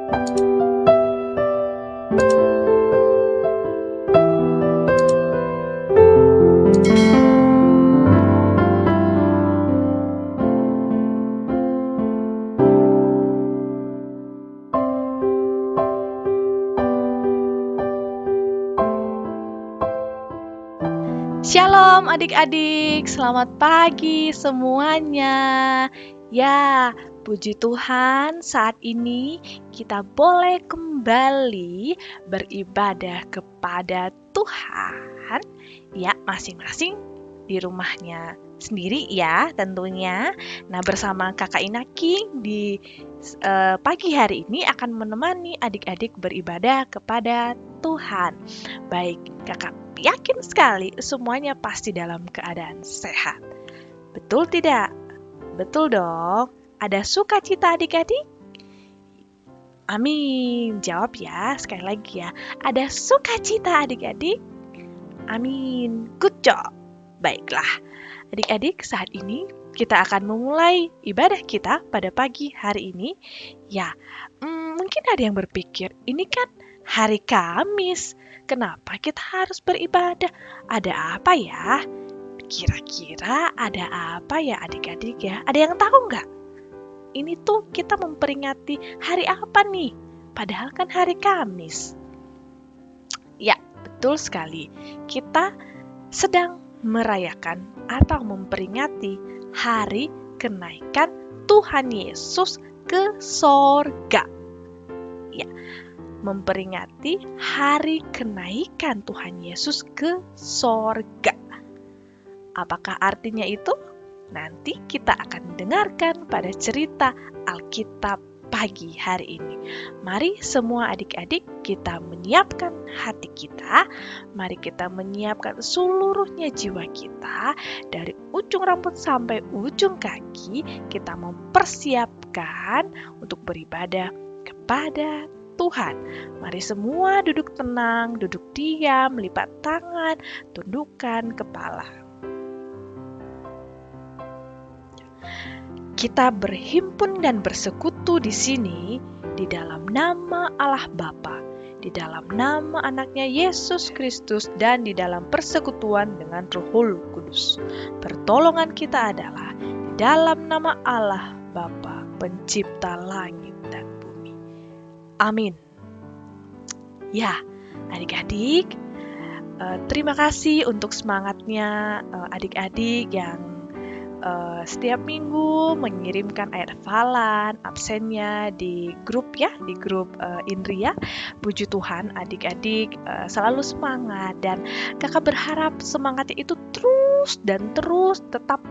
Shalom adik-adik, selamat pagi semuanya. Ya, puji Tuhan, saat ini kita boleh kembali beribadah kepada Tuhan. Ya, masing-masing di rumahnya sendiri ya tentunya. Nah, bersama Kakak Inaki di pagi hari ini akan menemani adik-adik beribadah kepada Tuhan. Baik, Kakak yakin sekali semuanya pasti dalam keadaan sehat. Betul tidak? Betul dong. Ada sukacita adik-adik? Amin. Jawab ya, sekali lagi ya. Ada sukacita adik-adik? Amin. Good job. Baiklah. Adik-adik, saat ini kita akan memulai ibadah kita pada pagi hari ini. Ya, mungkin ada yang berpikir, ini kan hari Kamis. Kenapa kita harus beribadah? Ada apa ya? Kira-kira ada apa ya adik-adik ya? Ada yang tahu nggak? Ini tuh kita memperingati hari apa nih? Padahal kan hari Kamis. Ya, betul sekali. Kita sedang merayakan atau memperingati hari kenaikan Tuhan Yesus ke sorga. Ya, memperingati hari kenaikan Tuhan Yesus ke sorga. Apakah artinya itu? Nanti kita akan dengarkan pada cerita Alkitab pagi hari ini. Mari semua adik-adik kita menyiapkan hati kita. Mari kita menyiapkan seluruhnya jiwa kita. Dari ujung rambut sampai ujung kaki, kita mempersiapkan untuk beribadah kepada Tuhan. Mari semua duduk tenang, duduk diam, lipat tangan, tundukkan kepala. Kita berhimpun dan bersekutu di sini di dalam nama Allah Bapa, di dalam nama anaknya Yesus Kristus, dan di dalam persekutuan dengan Roh Kudus. Pertolongan kita adalah di dalam nama Allah Bapa, pencipta langit dan bumi. Amin. Ya, adik-adik, terima kasih untuk semangatnya adik-adik yang setiap minggu mengirimkan ayat hafalan absennya di grup ya, di grup Indria. Puji Tuhan adik-adik selalu semangat, dan kakak berharap semangatnya itu terus dan terus tetap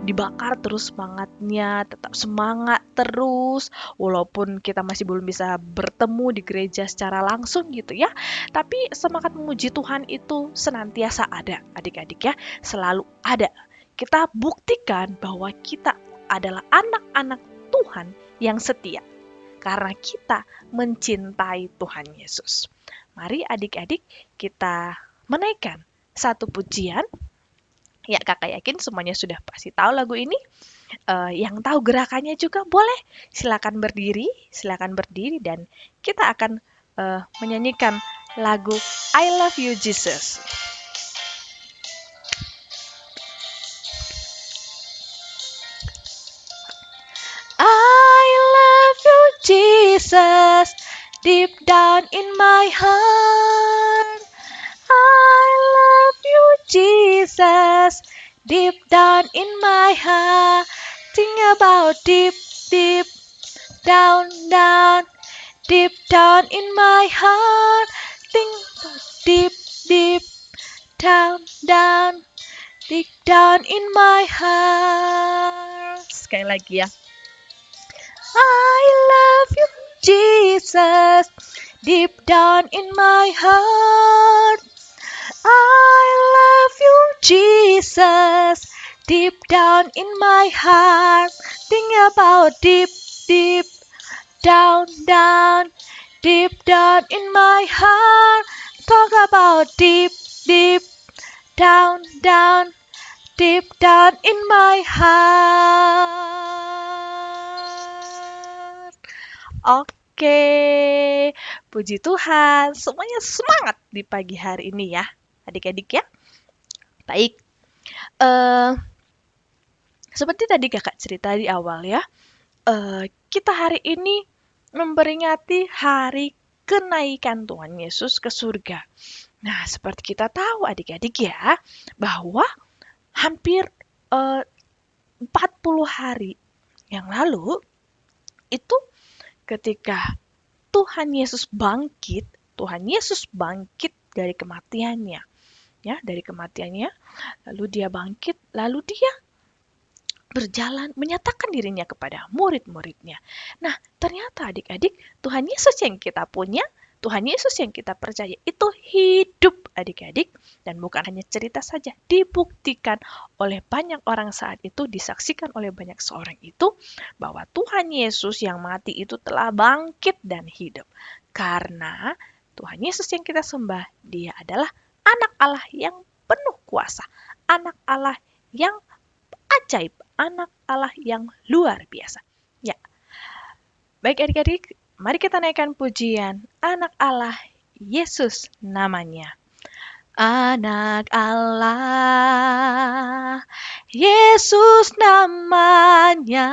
dibakar terus semangatnya, tetap semangat terus walaupun kita masih belum bisa bertemu di gereja secara langsung gitu ya. Tapi semangat memuji Tuhan itu senantiasa ada adik-adik ya, selalu ada. Kita buktikan bahwa kita adalah anak-anak Tuhan yang setia karena kita mencintai Tuhan Yesus. Mari adik-adik kita menaikkan satu pujian. Ya, kakak yakin semuanya sudah pasti tahu lagu ini. Yang tahu gerakannya juga boleh silakan berdiri dan kita akan menyanyikan lagu I Love You Jesus. I love you, Jesus, deep down in my heart. I love you, Jesus, deep down in my heart. Think about deep down, deep down in my heart. Think about deep down, deep down in my heart. Sekali lagi ya. I love you, Jesus, deep down in my heart. I love you, Jesus, deep down in my heart. Think about deep down, deep down in my heart. Talk about deep down, deep down in my heart. Oke, puji Tuhan, semuanya semangat di pagi hari ini ya, adik-adik ya. Baik, eh, seperti tadi kakak cerita di awal ya, kita hari ini memperingati hari kenaikan Tuhan Yesus ke surga. Nah, seperti kita tahu adik-adik ya, bahwa hampir 40 hari yang lalu, itu ketika Tuhan Yesus bangkit dari kematiannya, ya, lalu dia bangkit, lalu dia berjalan menyatakan dirinya kepada murid-muridnya. Nah, ternyata adik-adik, Tuhan Yesus yang kita punya, Tuhan Yesus yang kita percaya itu hidup adik-adik, dan bukan hanya cerita saja, dibuktikan oleh banyak orang saat itu, disaksikan oleh banyak seorang itu, bahwa Tuhan Yesus yang mati itu telah bangkit dan hidup. Karena Tuhan Yesus yang kita sembah, dia adalah anak Allah yang penuh kuasa, anak Allah yang ajaib, anak Allah yang luar biasa. Ya, baik adik-adik, mari kita naikkan pujian anak Allah Yesus namanya. Anak Allah, Yesus namanya,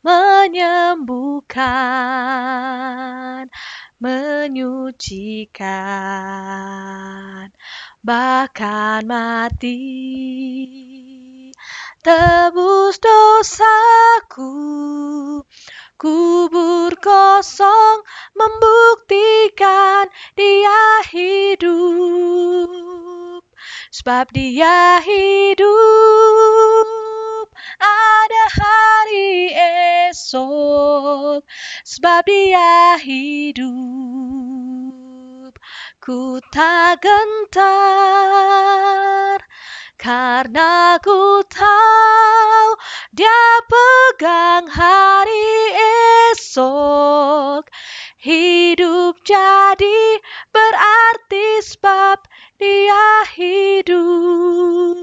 menyembuhkan, menyucikan, bahkan mati, tebus dosaku. Kubur kosong membuktikan dia hidup. Sebab dia hidup, ada hari esok. Sebab dia hidup, ku tak gentar. Karena ku tahu dia pegang hari esok. Hidup jadi berarti sebab dia hidup.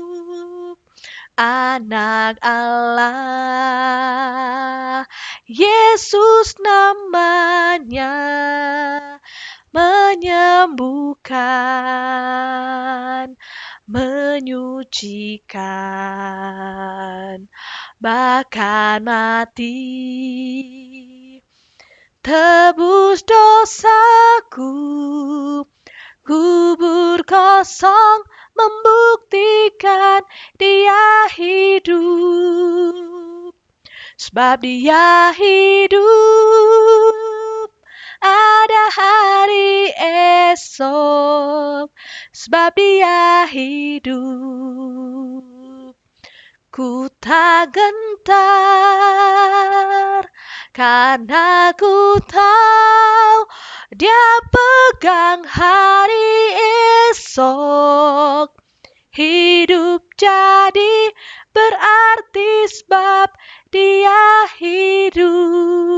Anak Allah, Yesus namanya, menyembuhkan, menyucikan, bahkan mati, tebus dosaku. Kubur kosong membuktikan dia hidup. Sebab dia hidup, ada hari esok. Sebab dia hidup, ku tak gentar. Karena ku tahu dia pegang hari esok. Hidup jadi berarti sebab dia hidup.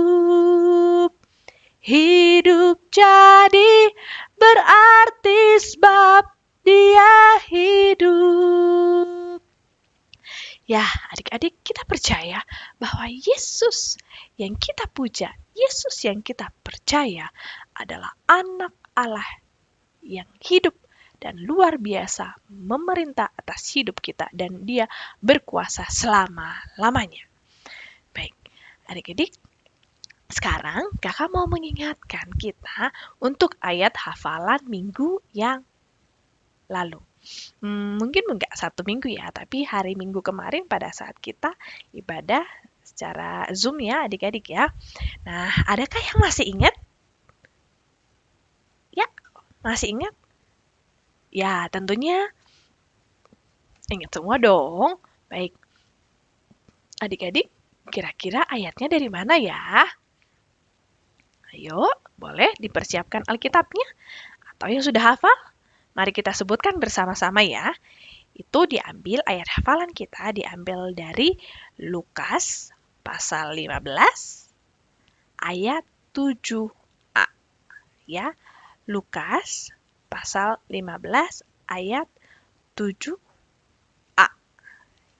Hidup jadi berarti sebab dia hidup. Ya, adik-adik, kita percaya bahwa Yesus yang kita puja, Yesus yang kita percaya adalah anak Allah yang hidup dan luar biasa memerintah atas hidup kita, dan dia berkuasa selama-lamanya. Baik, adik-adik, sekarang kakak mau mengingatkan kita untuk ayat hafalan minggu yang lalu. Mungkin enggak 1 minggu ya, tapi hari Minggu kemarin pada saat kita ibadah secara Zoom ya adik-adik ya. Nah, adakah yang masih ingat? Ya, masih ingat? Ya, tentunya ingat semua dong. Baik, adik-adik, kira-kira ayatnya dari mana ya? Ayo, boleh dipersiapkan Alkitabnya. Atau yang sudah hafal? Mari kita sebutkan bersama-sama ya. Itu diambil, ayat hafalan kita diambil dari Lukas pasal 15 ayat 7a. Ya, Lukas pasal 15 ayat 7a.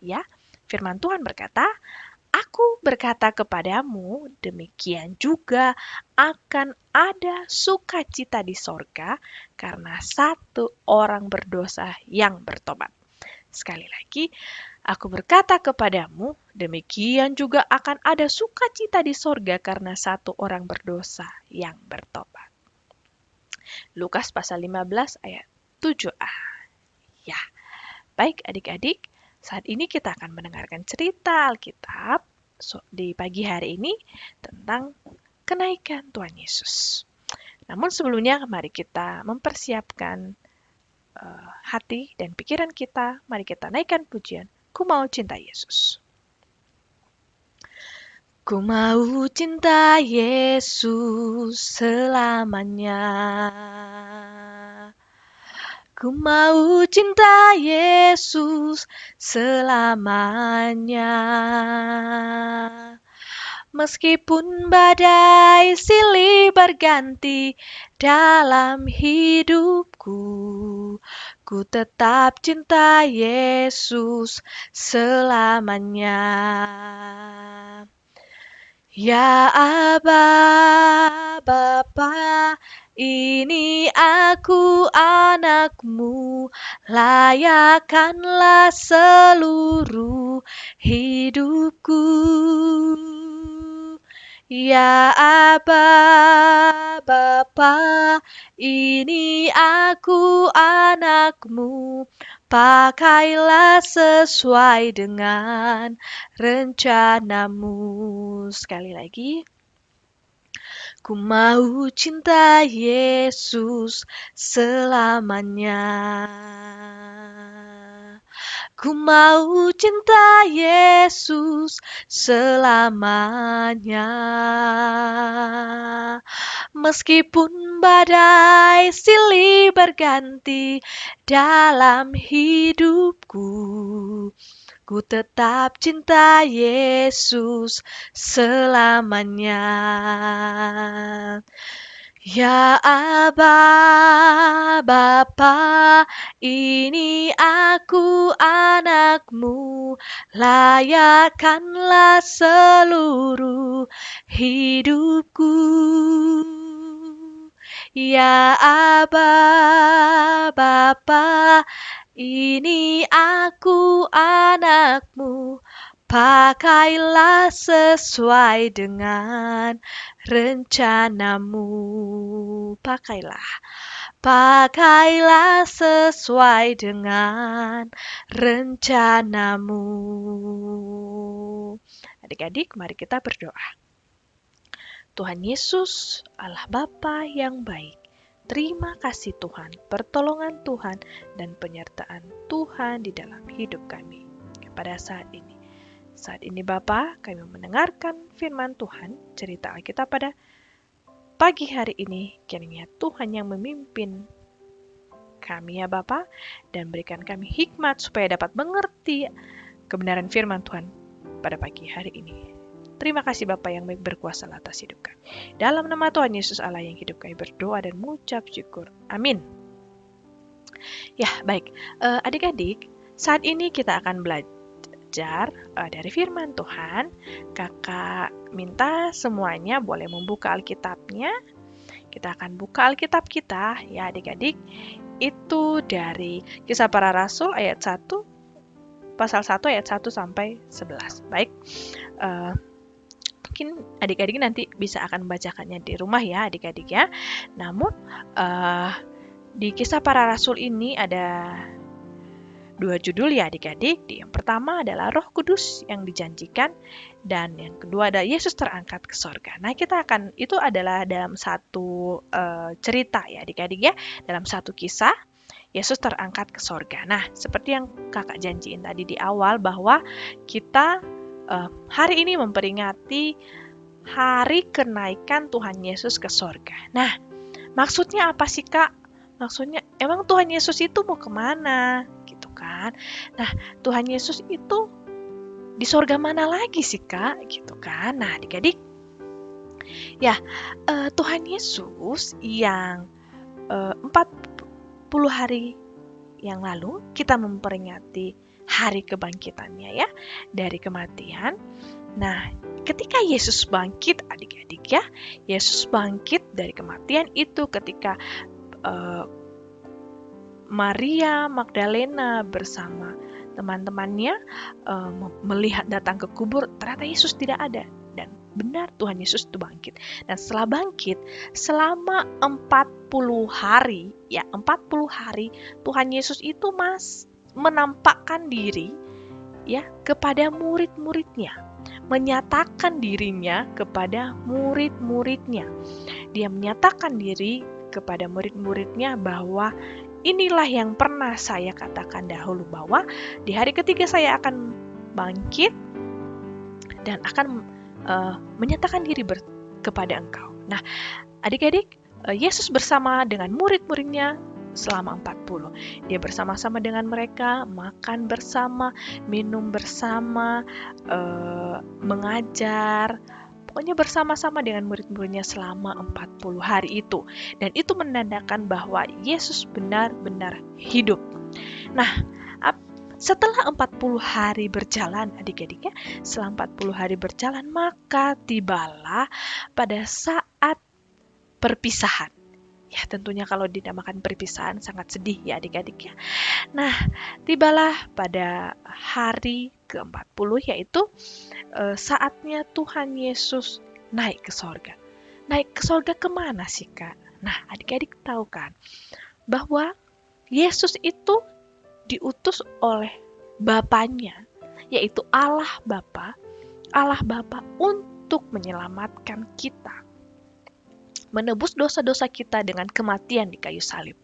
Ya, firman Tuhan berkata, Aku berkata kepadamu, demikian juga akan ada sukacita di sorga karena satu orang berdosa yang bertobat. Sekali lagi, aku berkata kepadamu, demikian juga akan ada sukacita di sorga karena satu orang berdosa yang bertobat. Lukas pasal 15 ayat 7a. Ya, baik adik-adik, saat ini kita akan mendengarkan cerita Alkitab di pagi hari ini tentang kenaikan Tuhan Yesus. Namun sebelumnya mari kita mempersiapkan hati dan pikiran kita. Mari kita naikkan pujian, Ku mau cinta Yesus. Ku mau cinta Yesus selamanya. Ku mau cinta Yesus selamanya. Meskipun badai silih berganti dalam hidupku, ku tetap cinta Yesus selamanya. Ya Aba, Bapa, ini aku anakmu, layakkanlah seluruh hidupku. Ya Aba, Bapa, ini aku anakmu, pakailah sesuai dengan rencanamu. Sekali lagi. Ku mau cinta Yesus selamanya. Ku mau cinta Yesus selamanya. Meskipun badai silih berganti dalam hidupku, ku tetap cinta Yesus selamanya. Ya Aba, Bapa, ini aku anakmu, layakkanlah seluruh hidupku. Ya Aba, Bapa, ini aku anakmu, pakailah sesuai dengan rencanamu. Pakailah sesuai dengan rencanamu. Adik-adik, mari kita berdoa. Tuhan Yesus, Allah Bapa yang baik, terima kasih Tuhan, pertolongan Tuhan, dan penyertaan Tuhan di dalam hidup kami pada saat ini. Saat ini Bapa, kami mendengarkan firman Tuhan, cerita Alkitab pada pagi hari ini. Kiranya Tuhan yang memimpin kami ya Bapa, dan berikan kami hikmat supaya dapat mengerti kebenaran firman Tuhan pada pagi hari ini. Terima kasih Bapa yang baik berkuasa atas hidup kami. Dalam nama Tuhan Yesus Allah yang hidup kami berdoa dan mengucap syukur. Amin. Ya, baik. Adik-adik, saat ini kita akan belajar dari firman Tuhan. Kakak minta semuanya boleh membuka Alkitabnya. Kita akan buka Alkitab kita ya adik-adik. Itu dari Kisah Para Rasul ayat 1, pasal 1 ayat 1 sampai 11. Baik. Mungkin adik-adik nanti bisa akan membacakannya di rumah ya adik-adik ya. Namun di Kisah Para Rasul ini ada 2 judul ya adik-adik. Yang pertama adalah Roh Kudus yang dijanjikan, dan yang kedua ada Yesus terangkat ke sorga. Nah itu adalah dalam satu cerita ya adik-adik ya, dalam satu kisah Yesus terangkat ke sorga. Nah seperti yang kakak janjiin tadi di awal bahwa kita hari ini memperingati hari kenaikan Tuhan Yesus ke sorga. Nah maksudnya apa sih kak? Maksudnya emang Tuhan Yesus itu mau kemana? Gitu kan. Nah Tuhan Yesus itu di sorga mana lagi sih kak? Gitu kan. Nah adik-adik, ya Tuhan Yesus yang 40 hari yang lalu kita memperingati hari kebangkitannya ya dari kematian. Nah, ketika Yesus bangkit, adik-adik ya, Yesus bangkit dari kematian itu ketika Maria Magdalena bersama teman-temannya melihat datang ke kubur, ternyata Yesus tidak ada. Dan benar Tuhan Yesus itu bangkit. Dan setelah bangkit, selama 40 hari, ya 40 hari, Tuhan Yesus itu menampakkan diri ya kepada murid-muridnya, menyatakan dirinya kepada murid-muridnya. Dia menyatakan diri kepada murid-muridnya bahwa inilah yang pernah saya katakan dahulu, bahwa di hari ketiga saya akan bangkit dan akan menyatakan diri kepada engkau. Nah, adik-adik, Yesus bersama dengan murid-muridnya selama 40. Dia bersama-sama dengan mereka, makan bersama, minum bersama, mengajar, pokoknya bersama-sama dengan murid-muridnya selama 40 hari itu. Dan itu menandakan bahwa Yesus benar-benar hidup. Nah, setelah 40 hari berjalan, adik-adik ya, setelah 40 hari berjalan, maka tibalah pada saat perpisahan. Ya, tentunya kalau dinamakan perpisahan sangat sedih ya adik-adik ya. Nah, tibalah pada hari ke-40, yaitu saatnya Tuhan Yesus naik ke sorga. Naik ke sorga kemana sih, Kak? Nah, adik-adik tahu kan bahwa Yesus itu diutus oleh Bapanya, yaitu Allah Bapa untuk menyelamatkan kita, menebus dosa-dosa kita dengan kematian di kayu salib.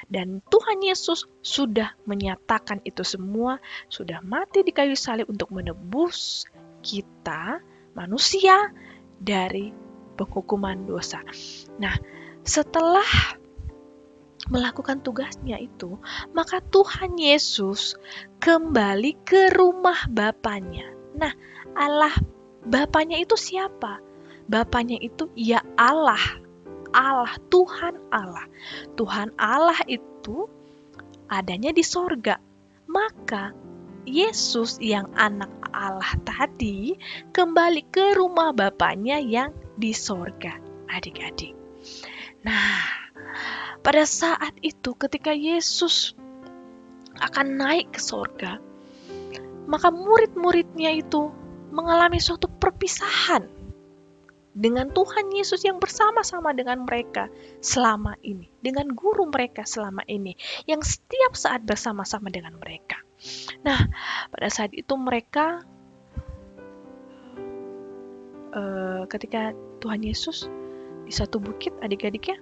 Dan Tuhan Yesus sudah menyatakan itu semua, sudah mati di kayu salib untuk menebus kita, manusia, dari penghukuman dosa. Nah, setelah melakukan tugasnya itu, maka Tuhan Yesus kembali ke rumah Bapanya. Nah, Allah Bapanya itu siapa? Bapanya itu ya Allah, Tuhan Allah. Tuhan Allah itu adanya di sorga. Maka Yesus yang anak Allah tadi kembali ke rumah Bapanya yang di sorga, adik-adik. Nah, pada saat itu ketika Yesus akan naik ke sorga, maka murid-muridnya itu mengalami suatu perpisahan dengan Tuhan Yesus yang bersama-sama dengan mereka selama ini, dengan guru mereka selama ini, yang setiap saat bersama-sama dengan mereka. Nah, pada saat itu mereka ketika Tuhan Yesus di satu bukit, adik-adik ya,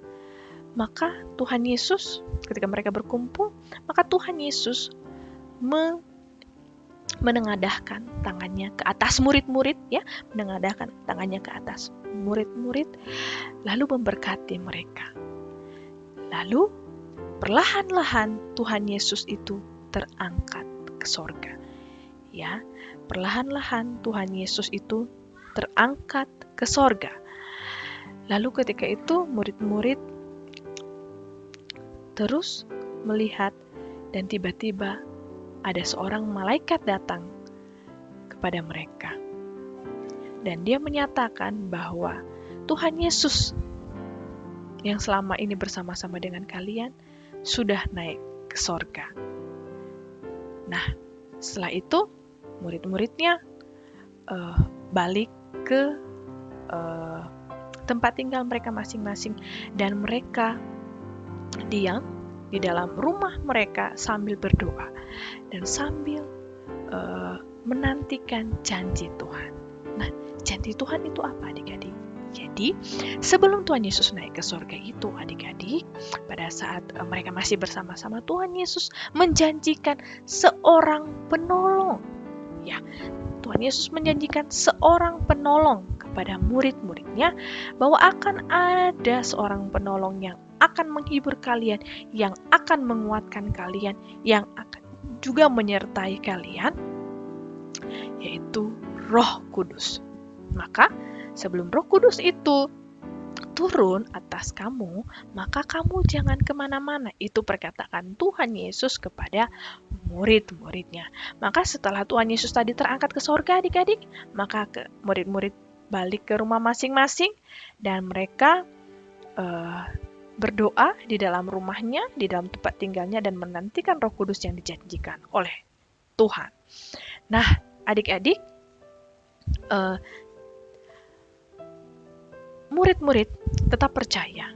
maka Tuhan Yesus ketika mereka berkumpul, maka Tuhan Yesus menengadahkan tangannya ke atas murid-murid ya, menengadahkan tangannya ke atas murid-murid, lalu memberkati mereka. Lalu perlahan-lahan Tuhan Yesus itu terangkat ke sorga. Ya, perlahan-lahan Tuhan Yesus itu terangkat ke sorga. Lalu ketika itu murid-murid terus melihat, dan tiba-tiba ada seorang malaikat datang kepada mereka. Dan dia menyatakan bahwa Tuhan Yesus yang selama ini bersama-sama dengan kalian sudah naik ke sorga. Nah, setelah itu murid-muridnya balik ke tempat tinggal mereka masing-masing, dan mereka diam di dalam rumah mereka sambil berdoa dan sambil menantikan janji Tuhan. Nah, janji Tuhan itu apa adik-adik? Jadi, sebelum Tuhan Yesus naik ke sorga itu adik-adik, pada saat mereka masih bersama-sama, Tuhan Yesus menjanjikan seorang penolong. Ya, Tuhan Yesus menjanjikan seorang penolong kepada murid-muridnya, bahwa akan ada seorang penolong yang akan menghibur kalian, yang akan menguatkan kalian, yang akan juga menyertai kalian, yaitu Roh Kudus. Maka sebelum Roh Kudus itu turun atas kamu, maka kamu jangan kemana-mana. Itu perkataan Tuhan Yesus kepada murid-muridnya. Maka setelah Tuhan Yesus tadi terangkat ke sorga adik-adik, maka murid-murid balik ke rumah masing-masing dan mereka berdoa di dalam rumahnya, di dalam tempat tinggalnya dan menantikan Roh Kudus yang dijanjikan oleh Tuhan. Nah, adik-adik, murid-murid tetap percaya,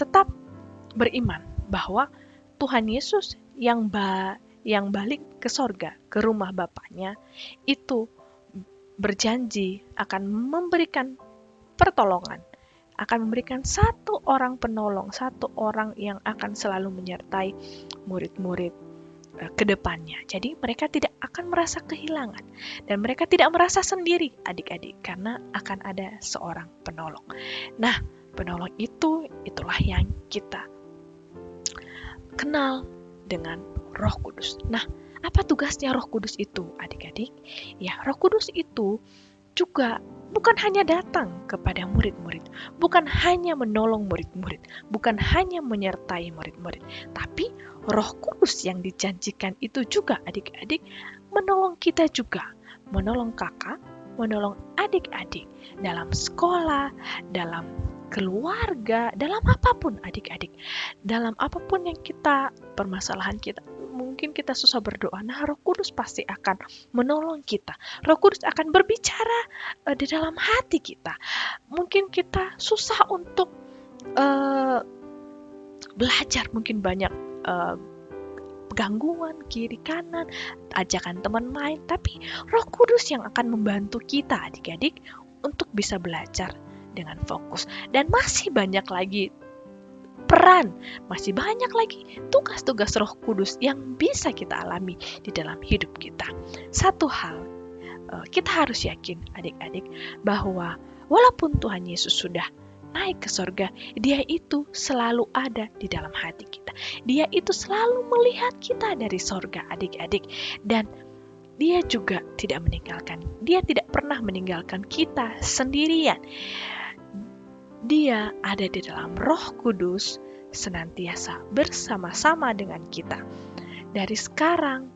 tetap beriman bahwa Tuhan Yesus yang balik ke sorga, ke rumah Bapaknya, itu berjanji akan memberikan pertolongan, akan memberikan satu orang penolong, satu orang yang akan selalu menyertai murid-murid ke depannya. Jadi mereka tidak akan merasa kehilangan dan mereka tidak merasa sendiri adik-adik karena akan ada seorang penolong. Nah, penolong itulah yang kita kenal dengan Roh Kudus. Nah, apa tugasnya Roh Kudus itu adik-adik? Ya, Roh Kudus itu juga bukan hanya datang kepada murid-murid, bukan hanya menolong murid-murid, bukan hanya menyertai murid-murid, tapi Roh Kudus yang dijanjikan itu juga adik-adik menolong kita juga, menolong kakak, menolong adik-adik dalam sekolah, dalam keluarga, dalam apapun adik-adik, dalam apapun yang permasalahan kita, mungkin kita susah berdoa, nah Roh Kudus pasti akan menolong kita. Roh Kudus akan berbicara di dalam hati kita. Mungkin kita susah untuk belajar, mungkin banyak gangguan kiri kanan, ajakan teman main, tapi Roh Kudus yang akan membantu kita adik-adik untuk bisa belajar dengan fokus. Dan masih banyak lagi peran, masih banyak lagi tugas-tugas Roh Kudus yang bisa kita alami di dalam hidup kita. Satu hal, kita harus yakin adik-adik bahwa walaupun Tuhan Yesus sudah naik ke sorga, Dia itu selalu ada di dalam hati kita. Dia itu selalu melihat kita dari sorga adik-adik, dan Dia juga tidak pernah meninggalkan kita sendirian. Dia ada di dalam Roh Kudus, senantiasa bersama-sama dengan kita. Dari sekarang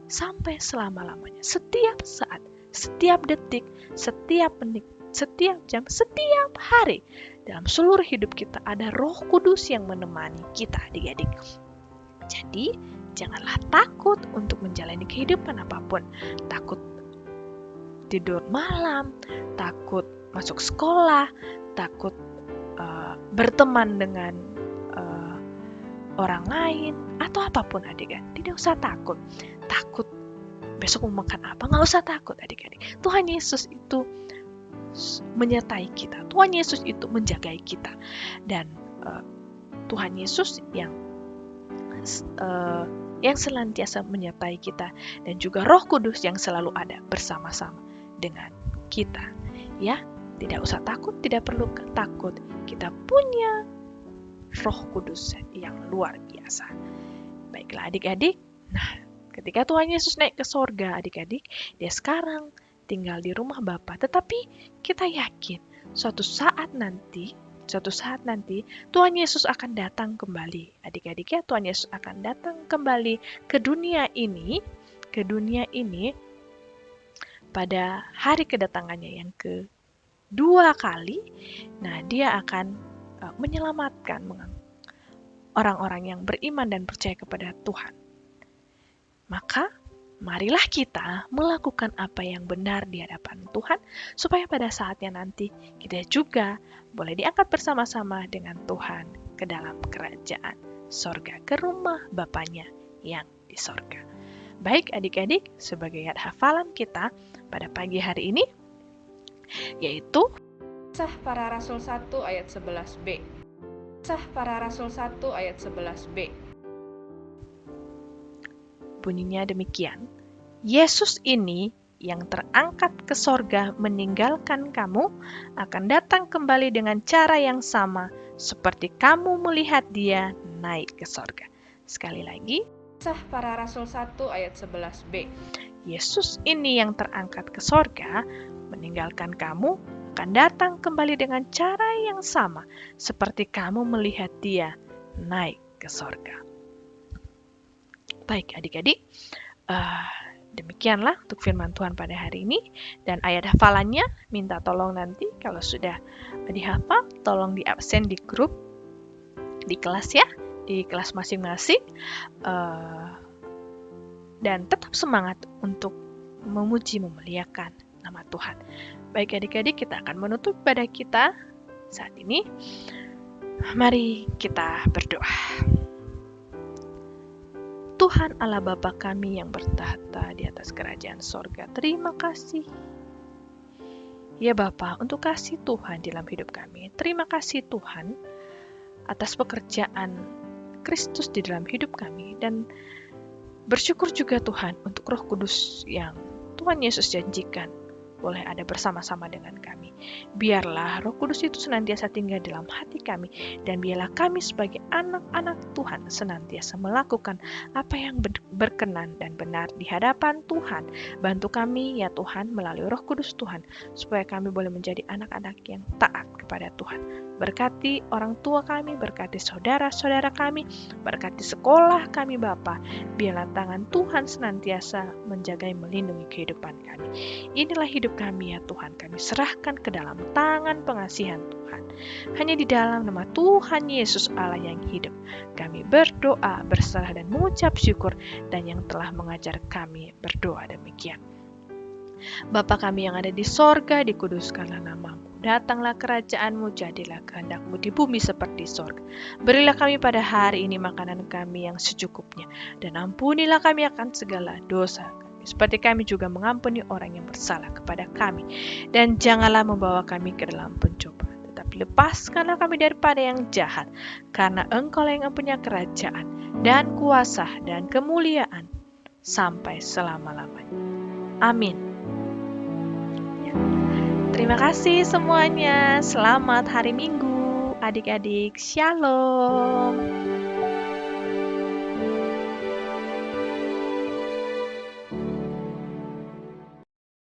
sampai selama-lamanya, setiap saat, setiap detik, setiap menit, setiap jam, setiap hari, dalam seluruh hidup kita ada Roh Kudus yang menemani kita adik-adik. Jadi, janganlah takut untuk menjalani kehidupan apapun. Takut tidur malam, takut masuk sekolah, takut berteman dengan orang lain, atau apapun adik-adik. Tidak usah takut. Takut besok mau makan apa, nggak usah takut adik-adik. Tuhan Yesus itu menyertai kita. Tuhan Yesus itu menjagai kita. Dan Tuhan Yesus yang senantiasa menyertai kita, dan juga Roh Kudus yang selalu ada bersama-sama dengan kita. Ya, tidak usah takut, tidak perlu takut. Kita punya Roh Kudus yang luar biasa. Baiklah adik-adik. Nah, ketika Tuhan Yesus naik ke sorga adik-adik, Dia sekarang tinggal di rumah Bapa. Tetapi kita yakin suatu saat nanti Tuhan Yesus akan datang kembali. Adik-adik ya, Tuhan Yesus akan datang kembali ke dunia ini pada hari kedatangannya yang kedua kali. Nah, Dia akan menyelamatkan orang-orang yang beriman dan percaya kepada Tuhan. Maka marilah kita melakukan apa yang benar di hadapan Tuhan, supaya pada saatnya nanti kita juga boleh diangkat bersama-sama dengan Tuhan ke dalam kerajaan sorga, ke rumah Bapanya yang di sorga. Baik adik-adik, sebagai hafalan kita pada pagi hari ini, yaitu Kisah Para Rasul 1 ayat 11b. Kisah Para Rasul 1 ayat 11b. Bunyinya demikian. Yesus ini yang terangkat ke sorga meninggalkan kamu akan datang kembali dengan cara yang sama seperti kamu melihat Dia naik ke sorga. Sekali lagi, Kisah Para Rasul 1 ayat 11b. Yesus ini yang terangkat ke sorga meninggalkan kamu akan datang kembali dengan cara yang sama seperti kamu melihat Dia naik ke sorga. Baik adik-adik, Demikianlah untuk firman Tuhan pada hari ini. Dan ayat hafalannya minta tolong nanti kalau sudah dihafal, tolong di absen di grup, di kelas ya, di kelas masing-masing. Dan tetap semangat untuk memuji, memuliakan nama Tuhan. Baik adik-adik, kita akan menutup ibadah kita saat ini. Mari kita berdoa. Tuhan Allah Bapa kami yang bertahta di atas kerajaan sorga, terima kasih ya Bapa untuk kasih Tuhan dalam hidup kami. Terima kasih Tuhan atas pekerjaan Kristus di dalam hidup kami, dan bersyukur juga Tuhan untuk Roh Kudus yang Tuhan Yesus janjikan boleh ada bersama-sama dengan kami. Biarlah Roh Kudus itu senantiasa tinggal dalam hati kami, dan biarlah kami sebagai anak-anak Tuhan senantiasa melakukan apa yang berkenan dan benar di hadapan Tuhan. Bantu kami ya Tuhan melalui Roh Kudus Tuhan, supaya kami boleh menjadi anak-anak yang taat kepada Tuhan. Berkati orang tua kami, berkati saudara-saudara kami, berkati sekolah kami Bapa. Biarlah tangan Tuhan senantiasa menjaga dan melindungi kehidupan kami. Inilah hidup kami ya Tuhan, kami serahkan ke dalam tangan pengasihan Tuhan. Hanya di dalam nama Tuhan Yesus Allah yang hidup, kami berdoa, berserah dan mengucap syukur, dan yang telah mengajar kami berdoa demikian. Bapa kami yang ada di sorga, dikuduskanlah namamu. Datanglah kerajaanmu, jadilah kehendakmu di bumi seperti sorga. Berilah kami pada hari ini makanan kami yang secukupnya, dan ampunilah kami akan segala dosa kami, seperti kami juga mengampuni orang yang bersalah kepada kami. Dan janganlah membawa kami ke dalam pencobaan, tetapi lepaskanlah kami daripada yang jahat, karena Engkau yang mempunyai kerajaan, dan kuasa, dan kemuliaan, sampai selama-lamanya. Amin. Terima kasih semuanya. Selamat hari Minggu, adik-adik. Shalom.